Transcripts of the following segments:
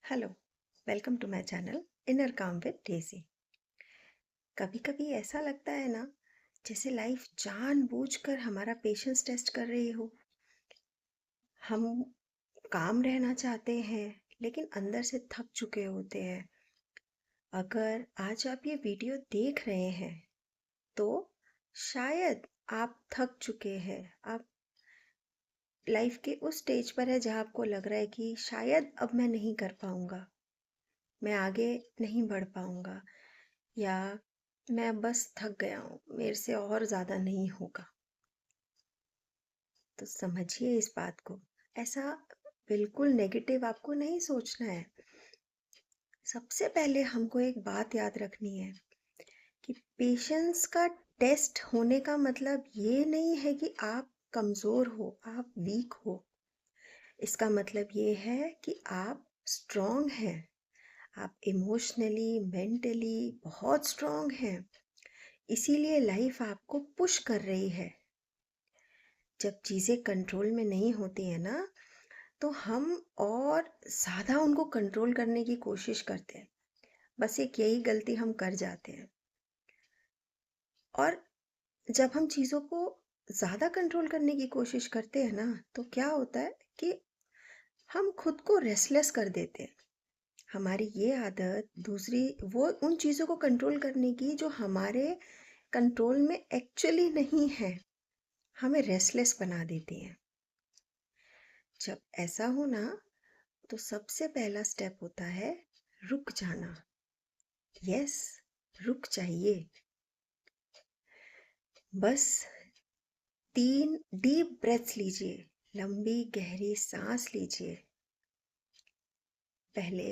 Hello, welcome to my channel inner calm with Daisy. कभी कभी ऐसा लगता है ना, जैसे लाइफ जानबूझकर हमारा पेशेंस टेस्ट कर रही हो। हम काम रहना चाहते हैं, लेकिन अंदर से थक चुके होते हैं। अगर आज आप ये वीडियो देख रहे हैं तो शायद आप थक चुके हैं। आप लाइफ के उस स्टेज पर है जहाँ आपको लग रहा है कि शायद अब मैं नहीं कर पाऊंगा, मैं आगे नहीं बढ़ पाऊंगा, या मैं बस थक गया हूँ, मेरे से और ज़्यादा नहीं होगा। तो समझिए इस बात को। ऐसा बिल्कुल नेगेटिव आपको नहीं सोचना है। सबसे पहले हमको एक बात याद रखनी है कि पेशेंस का टेस्ट होने का मतलब ये नहीं है कि आप कमज़ोर हो, आप वीक हो। इसका मतलब ये है कि आप स्ट्रॉन्ग हैं। आप इमोशनली, मेंटली बहुत स्ट्रॉन्ग हैं। इसीलिए लाइफ आपको पुश कर रही है। जब चीज़ें कंट्रोल में नहीं होती हैं ना, तो हम और ज़्यादा उनको कंट्रोल करने की कोशिश करते हैं। बस एक यही गलती हम कर जाते हैं। और जब हम चीज़ों को ज़्यादा कंट्रोल करने की कोशिश करते हैं ना, तो क्या होता है कि हम खुद को रेस्टलेस कर देते हैं। हमारी ये आदत दूसरी, वो उन चीज़ों को कंट्रोल करने की जो हमारे कंट्रोल में एक्चुअली नहीं है, हमें रेस्टलेस बना देती हैं। जब ऐसा हो ना, तो सबसे पहला स्टेप होता है रुक जाना। यस, रुक जाइए। बस 3 डीप ब्रेथ्स लीजिए, लंबी गहरी सांस लीजिए। पहले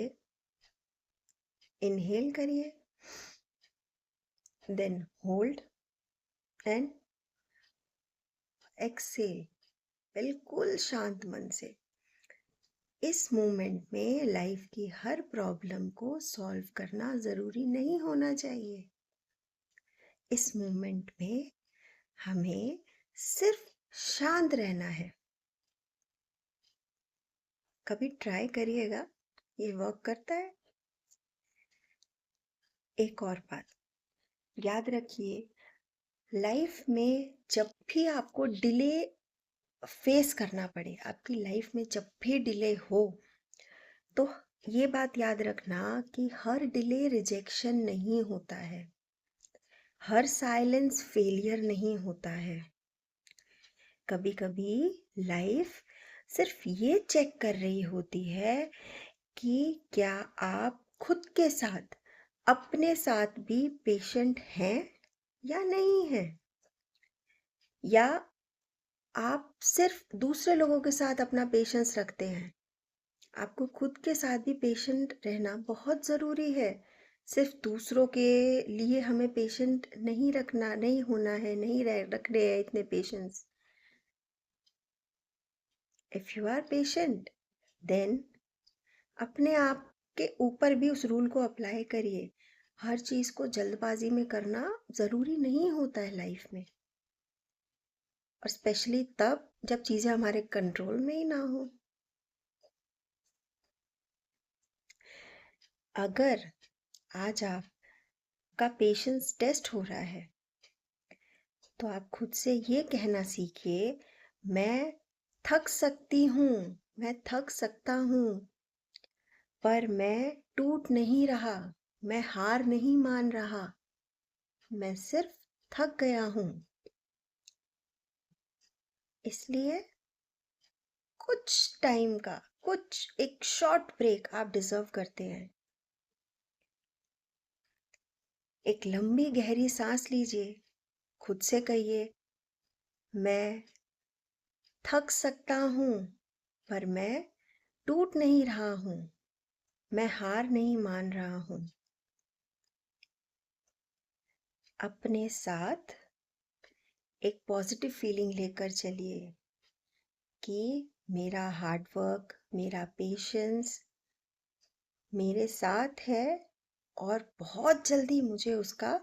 इनहेल करिए, देन होल्ड एंड एक्सेल, बिल्कुल शांत मन से। इस मोमेंट में लाइफ की हर प्रॉब्लम को सॉल्व करना ज़रूरी नहीं होना चाहिए। इस मोमेंट में हमें सिर्फ शांत रहना है। कभी ट्राई करिएगा, ये वर्क करता है। एक और बात याद रखिए, लाइफ में जब भी आपको डिले फेस करना पड़े, आपकी लाइफ में जब भी डिले हो, तो ये बात याद रखना कि हर डिले रिजेक्शन नहीं होता है, हर साइलेंस फेलियर नहीं होता है। कभी कभी लाइफ सिर्फ ये चेक कर रही होती है कि क्या आप खुद के साथ, अपने साथ भी पेशेंट हैं या नहीं है, या आप सिर्फ दूसरे लोगों के साथ अपना पेशेंस रखते हैं। आपको खुद के साथ भी पेशेंट रहना बहुत ज़रूरी है। सिर्फ दूसरों के लिए हमें पेशेंट नहीं रखना, नहीं होना है, नहीं रख रहे हैं इतने patience. If you are patient, then अपने आप के ऊपर भी उस रूल को अप्लाई करिए। हर चीज़ को जल्दबाजी में करना ज़रूरी नहीं होता है लाइफ में, और स्पेशली तब जब चीज़ें हमारे कंट्रोल में ही ना हो। अगर आज आपका पेशेंस टेस्ट हो रहा है, तो आप खुद से ये कहना सीखिए, मैं थक सकती हूँ, मैं थक सकता हूँ, पर मैं टूट नहीं रहा, मैं हार नहीं मान रहा, मैं सिर्फ थक गया हूँ। इसलिए कुछ टाइम का, कुछ एक शॉर्ट ब्रेक आप डिजर्व करते हैं। एक लंबी गहरी सांस लीजिए, खुद से कहिए, मैं थक सकता हूँ, पर मैं टूट नहीं रहा हूँ, मैं हार नहीं मान रहा हूँ। अपने साथ एक पॉजिटिव फीलिंग लेकर चलिए कि मेरा हार्ड वर्क, मेरा पेशेंस मेरे साथ है, और बहुत जल्दी मुझे उसका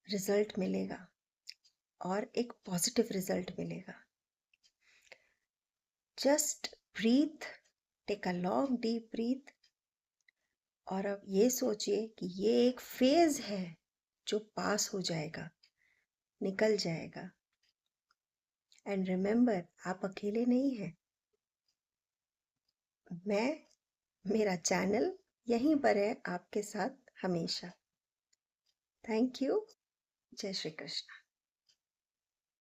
रिजल्ट मिलेगा, और एक पॉजिटिव रिजल्ट मिलेगा। Just breathe, take a long deep breath और अब ये सोचिए कि ये एक फेज है जो पास हो जाएगा, निकल जाएगा। एंड रिमेंबर, आप अकेले नहीं हैं। मेरा चैनल यहीं पर है आपके साथ हमेशा। Thank you. जय श्री कृष्ण।